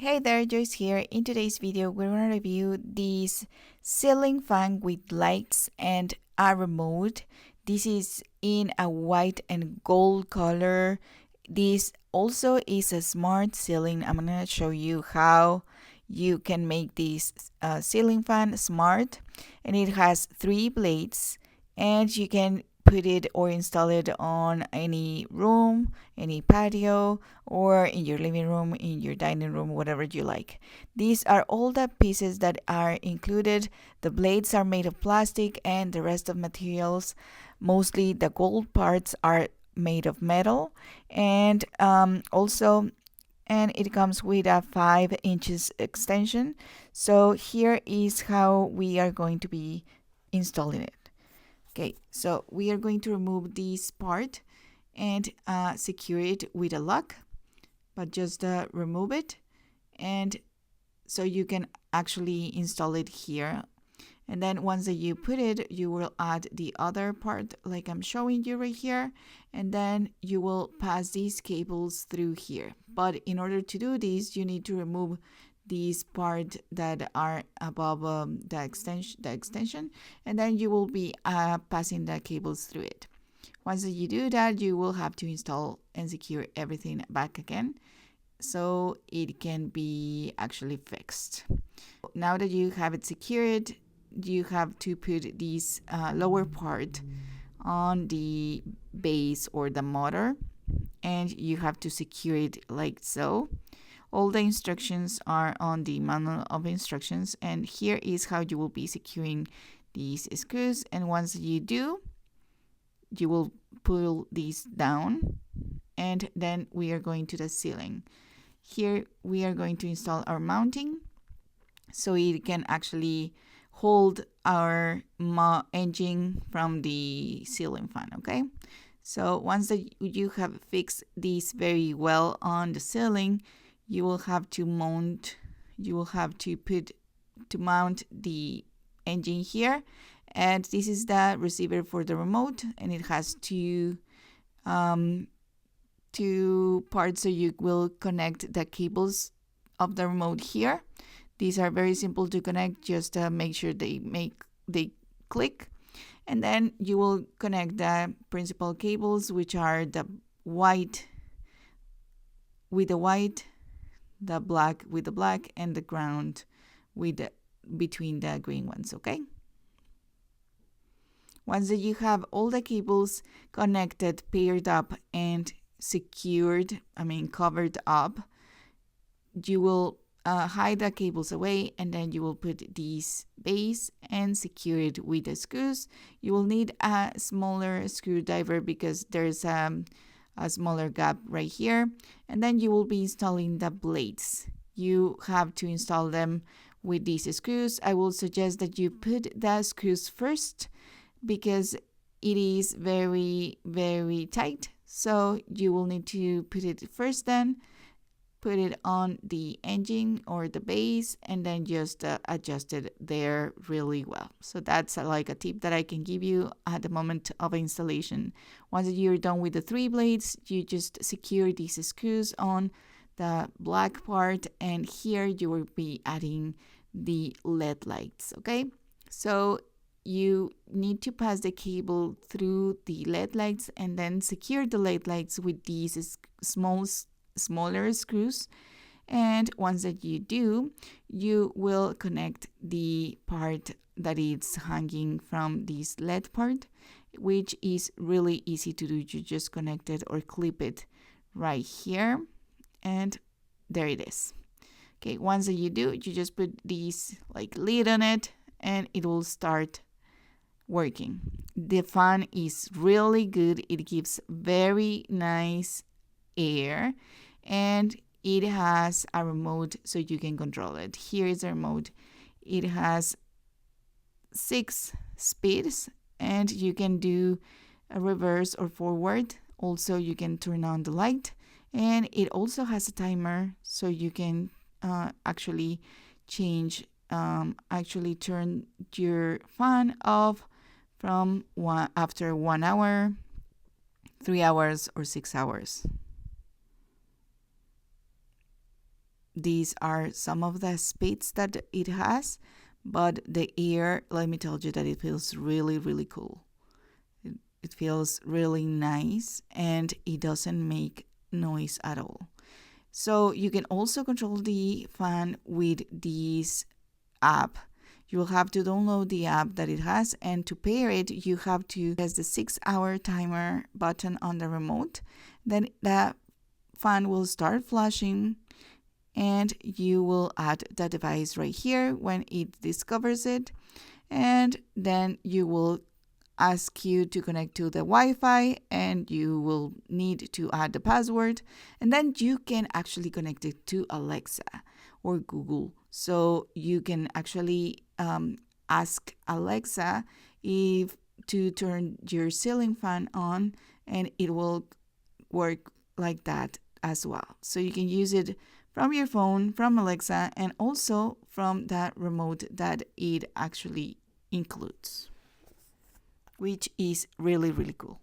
Hey there, Joyce here. In today's video, we're going to review this ceiling fan with lights and a remote. This is in a white and gold color. This also is a smart ceiling. I'm going to show you how you can make this ceiling fan smart. And it has 3 blades, and you can put it or install it on any room, any patio, or in your living room, in your dining room, whatever you like. These are all the pieces that are included. The blades are made of plastic, and the rest of materials, mostly the gold parts, are made of metal. And it comes with a 5 inches extension. So here is how we are going to be installing it. Okay, so we are going to remove this part and secure it with a lock, but just remove it, and so you can actually install it here. And then once that you put it, you will add the other part like I'm showing you right here, and then you will pass these cables through here. But in order to do this, you need to remove these part that are above the extension, and then you will be passing the cables through it. Once you do that, you will have to install and secure everything back again so it can be actually fixed. Now that you have it secured, you have to put this lower part on the base or the motor, and you have to secure it like so. All the instructions are on the manual of instructions, and here is how you will be securing these screws. And once you do, you will pull these down, and then we are going to the ceiling. Here we are going to install our mounting so it can actually hold our engine from the ceiling fan. Okay, so once that you have fixed this very well on the ceiling, you will have to mount the engine here. And this is the receiver for the remote, and it has two parts, so you will connect the cables of the remote here. These are very simple to connect, just make sure they click. And then you will connect the principal cables, which are the white with the white, the black with the black, and the ground between the green ones. Okay, once that you have all the cables connected, paired up, and covered up, you will hide the cables away, and then you will put these base and secure it with the screws. You will need a smaller screwdriver because there's a smaller gap right here. And then you will be installing the blades. You have to install them with these screws. I will suggest that you put the screws first because it is very, very tight. So you will need to put it first, then put it on the engine or the base, and then just adjust it there really well. So that's like a tip that I can give you at the moment of installation. Once you're done with the 3 blades, you just secure these screws on the black part, and here you will be adding the LED lights. Okay, so you need to pass the cable through the LED lights and then secure the LED lights with these smaller screws. And once that you do, you will connect the part that is hanging from this LED part, which is really easy to do. You just connect it or clip it right here, and there it is. Okay, once that you do, you just put this lid on it, and it will start working. The fan is really good. It gives very nice air, and it has a remote so you can control it. Here is a remote. It has 6 speeds, and you can do a reverse or forward. Also, you can turn on the light, and it also has a timer so you can actually turn your fan off from after 1 hour, 3 hours, or 6 hours. these are some of the speeds that it has, but the air, let me tell you that it feels really, really cool. It feels really nice and it doesn't make noise at all. So you can also control the fan with this app. You will have to download the app that it has, and to pair it, you have to press the 6-hour timer button on the remote. Then the fan will start flashing, and you will add the device right here when it discovers it. And then you will ask you to connect to the Wi-Fi, and you will need to add the password, and then you can actually connect it to Alexa or Google. So you can actually ask Alexa if to turn your ceiling fan on, and it will work like that as well. So you can use it from your phone, from Alexa, and also from that remote that it actually includes, which is really, really cool.